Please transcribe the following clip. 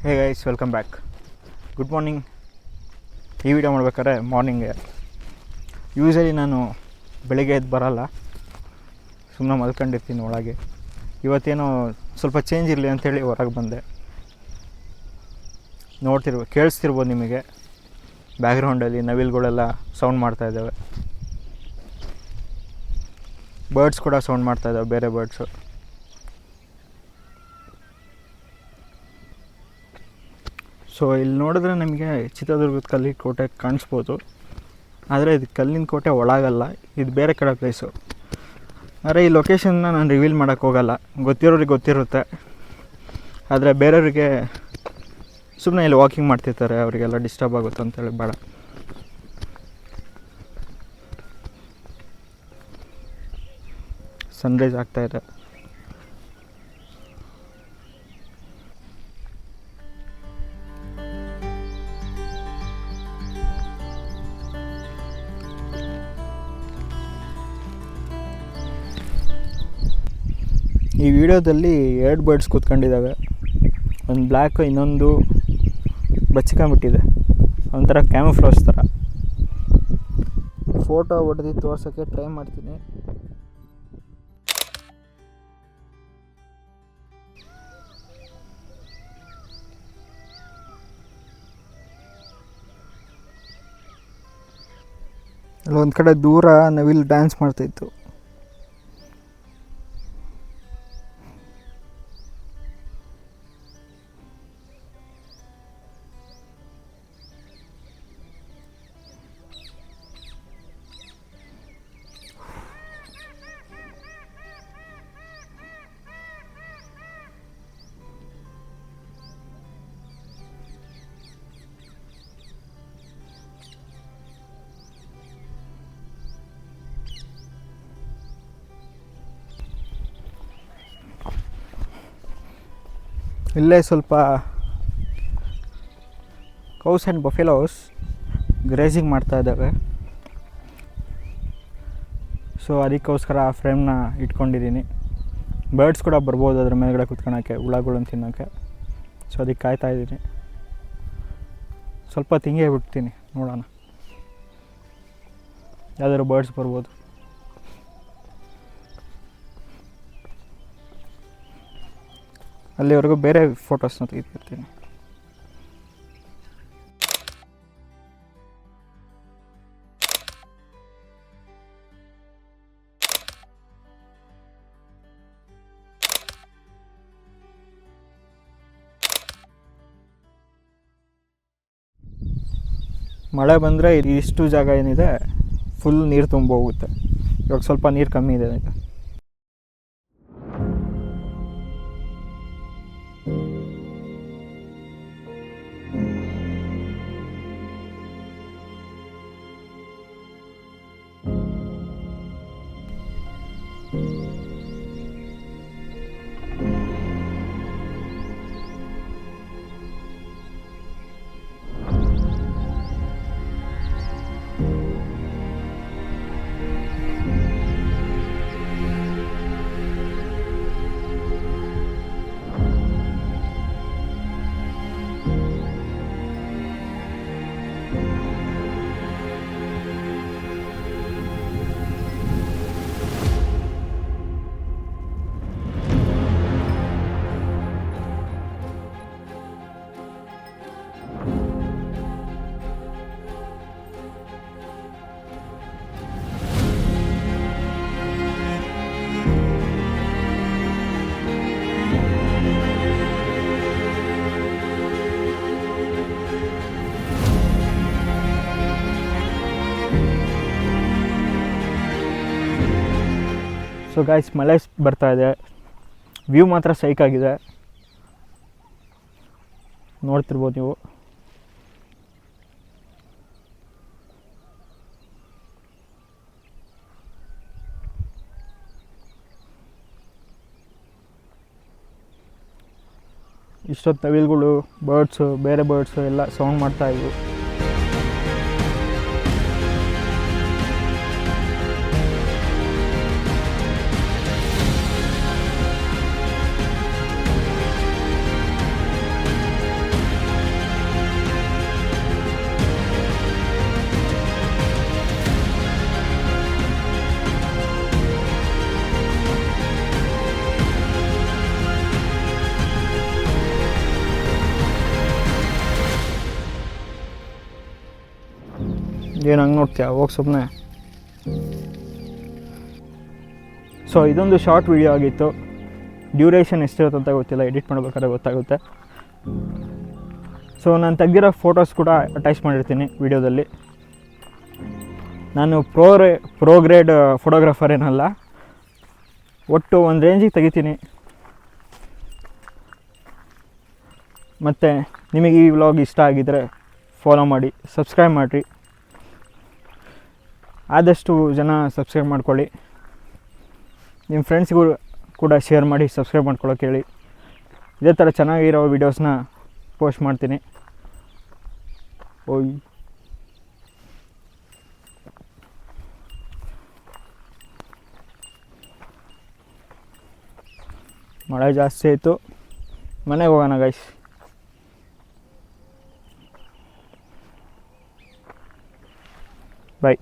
ಹೇ guys, welcome back. Good morning. ಈ video ಮಾಡ್ಬೇಕಾದ್ರೆ morning usually ನಾನು ಬೆಳಿಗ್ಗೆ ಎದ್ದು ಬರೋಲ್ಲ, ಸುಮ್ಮನೆ ಮಲ್ಕೊಂಡಿರ್ತೀನಿ ಒಳಗೆ. ಇವತ್ತೇನೋ ಸ್ವಲ್ಪ ಚೇಂಜ್ ಇರಲಿ ಅಂಥೇಳಿ ಹೊರಗೆ ಬಂದೆ. ಕೇಳಿಸ್ತಿರ್ಬೋದು ನಿಮಗೆ, ಬ್ಯಾಕ್ಗ್ರೌಂಡಲ್ಲಿ ನವಿಲುಗಳೆಲ್ಲ ಸೌಂಡ್ ಮಾಡ್ತಾಯಿದ್ದಾವೆ, ಬರ್ಡ್ಸ್ ಕೂಡ ಸೌಂಡ್ ಮಾಡ್ತಾಯಿದ್ದಾವೆ, ಬೇರೆ ಬರ್ಡ್ಸು. ಸೊ ಇಲ್ಲಿ ನೋಡಿದ್ರೆ ನಮಗೆ ಚಿತ್ರದುರ್ಗದ ಕಲ್ಲಿನ ಕೋಟೆ ಕಾಣಿಸ್ಬೋದು, ಆದರೆ ಇದು ಕಲ್ಲಿನ ಕೋಟೆ ಒಳಗಲ್ಲ, ಇದು ಬೇರೆ ಕಡೆ ಪ್ಲೇಸು. ಆದರೆ ಈ ಲೊಕೇಶನ್ನ ನಾನು ರಿವೀಲ್ ಮಾಡೋಕ್ಕೆ ಹೋಗಲ್ಲ, ಗೊತ್ತಿರೋರಿಗೆ ಗೊತ್ತಿರುತ್ತೆ. ಆದರೆ ಬೇರೆಯವರಿಗೆ ಸುಮ್ಮನೆ ಇಲ್ಲಿ ವಾಕಿಂಗ್ ಮಾಡ್ತಿರ್ತಾರೆ, ಅವರಿಗೆಲ್ಲ ಡಿಸ್ಟರ್ಬ್ ಆಗುತ್ತೆ ಅಂತೇಳಿ ಬೇಡ. ಸನ್ರೈಸ್ ಆಗ್ತಾಯಿದೆ. ಈ ವಿಡಿಯೋದಲ್ಲಿ 2 ಬರ್ಡ್ಸ್ ಕೂತ್ಕೊಂಡಿದ್ದಾವೆ, ಒಂದು ಬ್ಲ್ಯಾಕು, ಇನ್ನೊಂದು ಬಚ್ಚಿಕೊಂಬಿಟ್ಟಿದೆ, ಒಂಥರ ಕ್ಯಾಮಫ್ಲಾಜ್ ಥರ. ಫೋಟೋ ಹೊಡೆದು ತೋರ್ಸೋಕ್ಕೆ ಟ್ರೈ ಮಾಡ್ತೀನಿ. ಅಲ್ಲೊಂದು ಕಡೆ ದೂರ ನವಿಲು ಡ್ಯಾನ್ಸ್ ಮಾಡ್ತಾಯಿತ್ತು. ಇಲ್ಲೇ ಸ್ವಲ್ಪ ಕೌಸ್ ಆ್ಯಂಡ್ ಬಫೆಲೋಸ್ ಗ್ರೇಜಿಂಗ್ ಮಾಡ್ತಾ ಇದ್ದಾವೆ. ಸೊ ಅದಕ್ಕೋಸ್ಕರ ಆ ಫ್ರೇಮ್ನ ಇಟ್ಕೊಂಡಿದ್ದೀನಿ. ಬರ್ಡ್ಸ್ ಕೂಡ ಬರ್ಬೋದು ಅದ್ರ ಮೇಲ್ಗಡೆ ಕುತ್ಕೊಳ್ಳೋಕ್ಕೆ, ಹುಳಗಳನ್ನು ತಿನ್ನೋಕ್ಕೆ. ಸೊ ಅದಕ್ಕೆ ಕಾಯ್ತಾಯಿದ್ದೀನಿ. ಸ್ವಲ್ಪ ತಿಂಗೇ ಬಿಡ್ತೀನಿ, ನೋಡೋಣ ಯಾವ್ದಾದ್ರು ಬರ್ಡ್ಸ್ ಬರ್ಬೋದು. ಅಲ್ಲಿವರೆಗೂ ಬೇರೆ ಫೋಟೋಸ್ನ ತೆಗೆದುಬಿಡ್ತೀನಿ. ಮಳೆ ಬಂದರೆ ಇಷ್ಟು ಜಾಗ ಏನಿದೆ ಫುಲ್ ನೀರು ತುಂಬ ಹೋಗುತ್ತೆ. ಇವಾಗ ಸ್ವಲ್ಪ ನೀರು ಕಮ್ಮಿ ಇದೆ ಈಗ. ಸೊ ಗಾಯ್ಸ್, ಮಳೆ ಬರ್ತಾಯಿದೆ, ವ್ಯೂ ಮಾತ್ರ ಸೈಕಾಗಿದೆ, ನೋಡ್ತಿರ್ಬೋದು ನೀವು. ಇಷ್ಟೊತ್ತು ನವಿಲುಗಳು, ಬರ್ಡ್ಸು, ಬೇರೆ ಬರ್ಡ್ಸು ಎಲ್ಲ ಸೌಂಡ್ ಮಾಡ್ತಾಯಿದ್ವು. ಏನು ಹಂಗೆ ನೋಡ್ತೀಯ, ಹೋಗಿ ಸುಮ್ಮನೆ. ಸೊ ಇದೊಂದು ಶಾರ್ಟ್ ವಿಡಿಯೋ ಆಗಿತ್ತು. ಡ್ಯೂರೇಷನ್ ಎಷ್ಟಿರುತ್ತೆ ಅಂತ ಗೊತ್ತಿಲ್ಲ, ಎಡಿಟ್ ಮಾಡ್ಬೇಕಾದ್ರೆ ಗೊತ್ತಾಗುತ್ತೆ. ಸೊ ನಾನು ತೆಗ್ದಿರೋ ಫೋಟೋಸ್ ಕೂಡ ಅಟ್ಯಾಚ್ ಮಾಡಿರ್ತೀನಿ ವಿಡಿಯೋದಲ್ಲಿ. ನಾನು ಪ್ರೋ ಗ್ರೇಡ್ ಫೋಟೋಗ್ರಾಫರ್ ಏನಲ್ಲ, ಒಟ್ಟು ಒಂದು ರೇಂಜಿಗೆ ತೆಗಿತೀನಿ. ಮತ್ತು ನಿಮಗೆ ಈ ವ್ಲಾಗ್ ಇಷ್ಟ ಆಗಿದ್ದರೆ ಫಾಲೋ ಮಾಡಿ, ಸಬ್ಸ್ಕ್ರೈಬ್ ಮಾಡಿರಿ. ಆದಷ್ಟು ಜನ ಸಬ್ಸ್ಕ್ರೈಬ್ ಮಾಡ್ಕೊಳ್ಳಿ. ನಿಮ್ಮ ಫ್ರೆಂಡ್ಸ್ಗೂ ಕೂಡ ಶೇರ್ ಮಾಡಿ ಸಬ್ಸ್ಕ್ರೈಬ್ ಮಾಡ್ಕೊಳ್ಳೋಕೆ ಹೇಳಿ. ಇದೇ ಥರ ಚೆನ್ನಾಗಿರೋ ವೀಡಿಯೋಸ್ನ ಪೋಸ್ಟ್ ಮಾಡ್ತೀನಿ. ಓಯ್ ಮಳೆ ಜಾಸ್ತಿ ಆಯಿತು, ಮನೆಗೆ ಹೋಗೋಣ ಗೈಸ್. ಬಾಯ್.